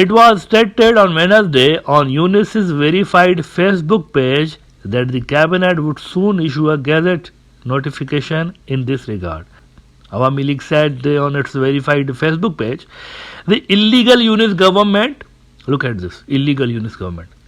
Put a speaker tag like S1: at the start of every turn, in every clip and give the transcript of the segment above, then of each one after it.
S1: it was stated on Wednesday on Yunus's verified Facebook page that the cabinet would soon issue a gazette notification in this regard. Awami League said on its verified Facebook page, the illegal Yunus government, look at this, illegal Yunus government,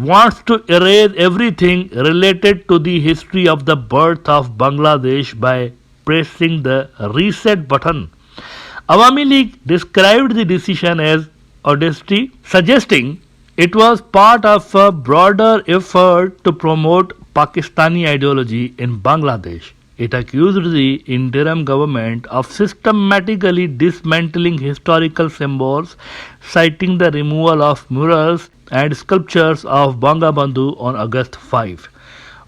S1: wants to erase everything related to the history of the birth of Bangladesh by pressing the reset button. Awami League described the decision as audacity, suggesting it was part of a broader effort to promote Pakistani ideology in Bangladesh. It accused the interim government of systematically dismantling historical symbols, citing the removal of murals and sculptures of Bangabandhu on August 5.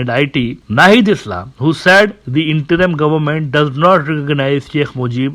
S1: and IT Nahid Islam, who said the interim government does not recognize Sheikh Mujib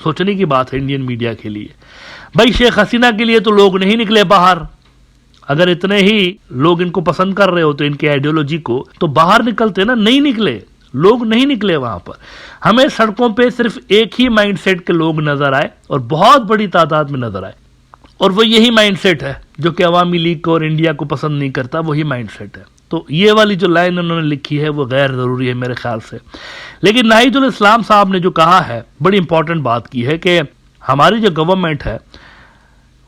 S1: سوچنے کی بات ہے Indian media کے لیے. بھائی شیخ حسینہ کے لیے تو لوگ نہیں نکلے باہر. اگر اتنے ہی لوگ ان کو پسند کر رہے ہوتے ان کے آئیڈیولوجی کو تو باہر نکلتے نا, نہیں نکلے, لوگ نہیں نکلے وہاں پر. ہمیں سڑکوں پہ صرف ایک ہی مائنڈ سیٹ کے لوگ نظر آئے اور بہت بڑی تعداد میں نظر آئے, اور وہ یہی مائنڈ سیٹ ہے جو کہ عوامی لیگ کو اور انڈیا کو پسند نہیں کرتا, وہی مائنڈ سیٹ ہے. تو یہ والی جو لائن انہوں نے لکھی ہے وہ غیر ضروری ہے میرے خیال سے. لیکن ناہید الاسلام صاحب نے جو کہا ہے بڑی امپورٹنٹ بات کی ہے کہ ہماری جو گورنمنٹ ہے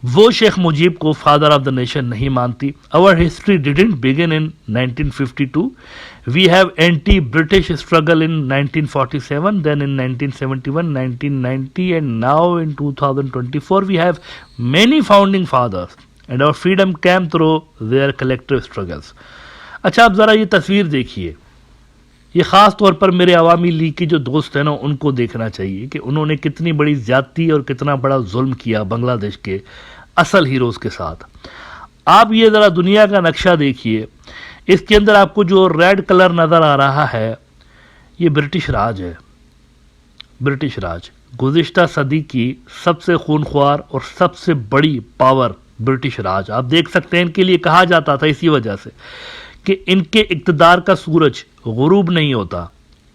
S1: وہ شیخ مجیب کو فادر آف دا نیشن نہیں مانتی. Our history didn't begin in 1952. We have anti-British struggle in 1947, then in 1971, 1990, and now in 2024 we have many founding fathers, and our freedom came through their collective struggles. اچھا اب ذرا یہ تصویر دیکھیے. یہ خاص طور پر میرے عوامی لیگ کی جو دوست ہیں نا ان کو دیکھنا چاہیے کہ انہوں نے کتنی بڑی زیادتی اور کتنا بڑا ظلم کیا بنگلہ دیش کے اصل ہیروز کے ساتھ. آپ یہ ذرا دنیا کا نقشہ دیکھیے, اس کے اندر آپ کو جو ریڈ کلر نظر آ رہا ہے یہ برٹش راج ہے. برٹش راج گزشتہ صدی کی سب سے خونخوار اور سب سے بڑی پاور برٹش راج. آپ دیکھ سکتے ہیں ان کے لیے کہا جاتا تھا اسی وجہ سے کہ ان کے اقتدار کا سورج غروب نہیں ہوتا,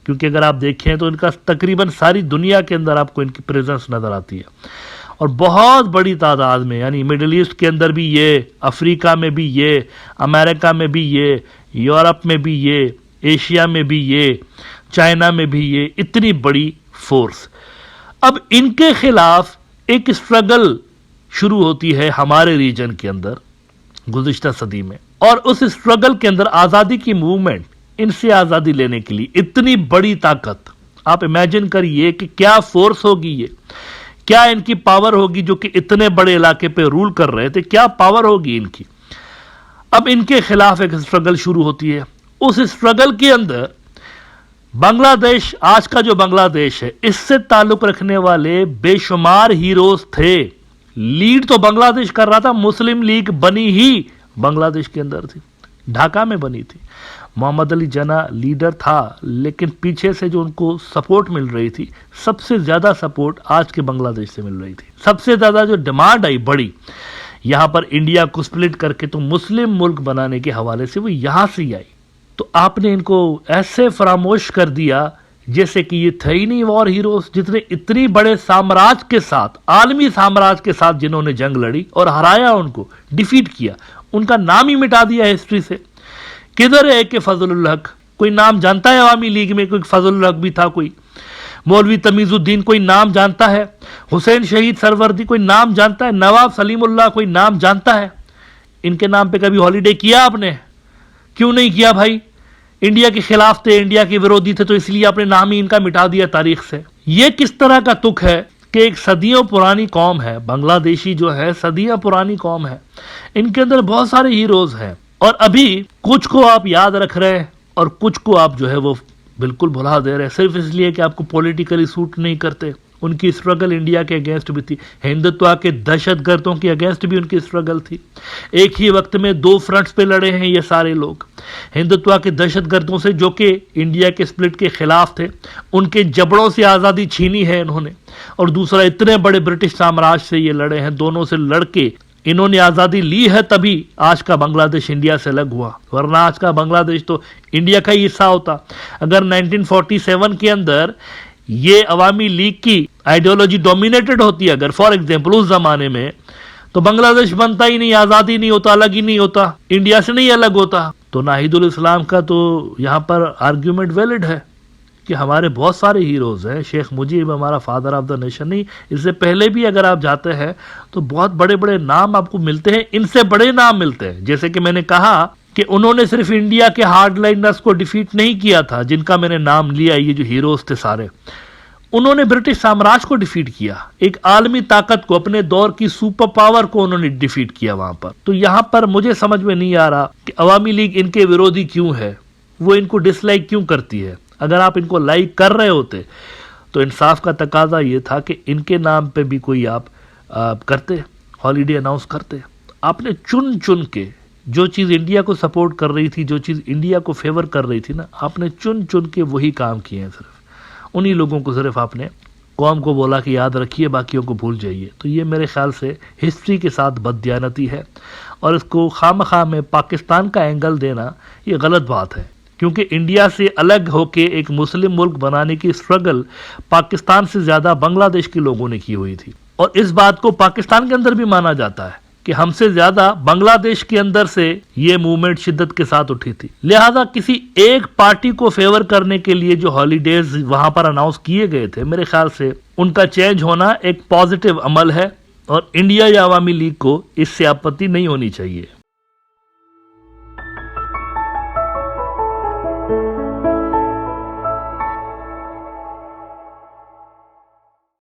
S1: کیونکہ اگر آپ دیکھیں تو ان کا تقریباً ساری دنیا کے اندر آپ کو ان کی پریزنس نظر آتی ہے, اور بہت بڑی تعداد میں, یعنی مڈل ایسٹ کے اندر بھی یہ, افریقہ میں بھی یہ, امریکہ میں بھی یہ, یورپ میں بھی یہ, ایشیا میں بھی یہ, چائنا میں بھی یہ, اتنی بڑی فورس. اب ان کے خلاف ایک اسٹرگل شروع ہوتی ہے ہمارے ریجن کے اندر گزشتہ صدی میں, اور اس اسٹرگل کے اندر آزادی کی موومنٹ, ان سے آزادی لینے کے لیے اتنی بڑی طاقت, آپ امیجن کریے کہ کیا فورس ہوگی یہ, کیا ان کی پاور ہوگی جو کہ اتنے بڑے علاقے پہ رول کر رہے تھے, کیا پاور ہوگی ان کی. اب ان کے خلاف ایک اسٹرگل شروع ہوتی ہے. اس اسٹرگل کے اندر بنگلہ دیش, آج کا جو بنگلہ دیش ہے, اس سے تعلق رکھنے والے بے شمار ہیروز تھے. لیڈ تو بنگلہ دیش کر رہا تھا, مسلم لیگ بنی ہی بنگلہ دیش کے اندر تھی, ڈھاکہ میں بنی تھی. محمد علی جناح لیڈر تھا, لیکن پیچھے سے جو ان کو سپورٹ مل رہی تھی, سب سے زیادہ سپورٹ آج کے بنگلہ دیش سے مل رہی تھی. سب سے زیادہ جو ڈیمانڈ آئی بڑی یہاں پر انڈیا کو سپلٹ کر کے تو مسلم ملک بنانے کے حوالے سے, وہ یہاں سے ہی آئی. تو آپ نے ان کو ایسے فراموش کر دیا جیسے کہ یہ تھے ہی نہیں وار ہیروز, جتنے اتنی بڑے سامراج کے ساتھ, عالمی سامراج کے ساتھ جنہوں نے جنگ لڑی اور ہرایا, ان کو ڈیفیٹ کیا, ان کا نام ہی مٹا دیا ہسٹری سے. کدھر ہے کہ فضل الحق, کوئی نام جانتا ہے عوامی لیگ میں؟ کوئی فضل الحق بھی تھا, کوئی مولوی تمیز الدین کوئی نام جانتا ہے, حسین شہید سروردی کوئی نام جانتا ہے, نواب سلیم اللہ کوئی نام جانتا ہے؟ ان کے نام پہ کبھی ہالیڈے کیا آپ نے؟ کیوں نہیں کیا بھائی؟ انڈیا کے خلاف تھے, انڈیا کے ورودی تھے, تو اس لیے آپ نے نام ہی ان کا مٹا دیا تاریخ سے. یہ کس طرح کا تک ہے کہ ایک صدیوں پرانی قوم ہے بنگلہ دیشی جو ہے, صدیاں پرانی قوم ہے, ان کے اندر بہت سارے ہیروز ہیں, اور ابھی کچھ کو آپ یاد رکھ رہے ہیں اور کچھ کو آپ جو ہے وہ بالکل بھلا دے رہے, صرف اس لیے کہ آپ کو پولیٹیکلی سوٹ نہیں کرتے. ان کی اسٹرگل انڈیا کے اگینسٹ بھی تھی, ہندوتوا کے دہشت گردوں کے اگینسٹ بھی ان کی اسٹرگل تھی. ایک ہی وقت میں دو فرنٹس پہ لڑے ہیں یہ سارے لوگ. ہندوتوا کے دہشت گردوں سے جو کہ انڈیا کے سپلٹ کے خلاف تھے, ان کے جبڑوں سے آزادی چھینی ہے انہوں نے, اور دوسرا اتنے بڑے برٹش سامراج سے یہ لڑے ہیں. دونوں سے لڑ کے انہوں نے آزادی لی ہے, تبھی آج کا بنگلہ دیش انڈیا سے الگ ہوا, ورنہ آج کا بنگلہ دیش تو انڈیا کا ہی حصہ ہوتا. اگر 1947 کے اندر یہ عوامی لیگ کی آئیڈیالوجی ڈومینیٹڈ ہوتی ہے اگر فار ایگزامپل اس زمانے میں, تو بنگلہ دیش بنتا ہی نہیں, آزادی نہیں ہوتا, الگ ہی نہیں ہوتا, انڈیا سے نہیں الگ ہوتا. تو ناہید الاسلام کا تو یہاں پر آرگیومنٹ ویلڈ ہے کہ ہمارے بہت سارے ہیروز ہیں. شیخ مجیب ہمارا فادر آف دا نیشن نہیں, اس سے پہلے بھی اگر آپ جاتے ہیں تو بہت بڑے بڑے نام آپ کو ملتے ہیں, ان سے بڑے نام ملتے ہیں. جیسے کہ میں نے کہا کہ انہوں نے صرف انڈیا کے ہارڈ لائنرز کو ڈیفیٹ نہیں کیا تھا, جن کا میں نے نام لیا, یہ جو ہیروز تھے سارے, انہوں نے برٹش سامراج کو ڈیفیٹ کیا, ایک عالمی طاقت کو, اپنے دور کی سپر پاور کو انہوں نے ڈیفیٹ کیا وہاں پر. تو یہاں پر مجھے سمجھ میں نہیں آ رہا کہ عوامی لیگ ان کے ورودی کیوں ہے, وہ ان کو ڈس لائک کیوں کرتی ہے. اگر آپ ان کو لائک کر رہے ہوتے تو انصاف کا تقاضا یہ تھا کہ ان کے نام پہ بھی کوئی آپ کرتے, ہالیڈے اناؤنس کرتے. آپ نے چن چن کے جو چیز انڈیا کو سپورٹ کر رہی تھی, جو چیز انڈیا کو فیور کر رہی تھی نا, آپ نے چن چن کے وہی کام کیے ہیں. صرف انہی لوگوں کو صرف آپ نے قوم کو بولا کہ یاد رکھیے باقیوں کو بھول جائیے. تو یہ میرے خیال سے ہسٹری کے ساتھ بددیانتی ہے، اور اس کو خواہ میں پاکستان کا اینگل دینا یہ غلط بات ہے، کیونکہ انڈیا سے الگ ہو کے ایک مسلم ملک بنانے کی سٹرگل پاکستان سے زیادہ بنگلہ دیش کے لوگوں نے کی ہوئی تھی، اور اس بات کو پاکستان کے اندر بھی مانا جاتا ہے کہ ہم سے زیادہ بنگلہ دیش کے اندر سے یہ موومنٹ شدت کے ساتھ اٹھی تھی. لہذا کسی ایک پارٹی کو فیور کرنے کے لیے جو ہالیڈیز وہاں پر اناؤنس کیے گئے تھے، میرے خیال سے ان کا چینج ہونا ایک پازیٹیو عمل ہے، اور انڈیا یا عوامی لیگ کو اس سے آپتی نہیں ہونی چاہیے.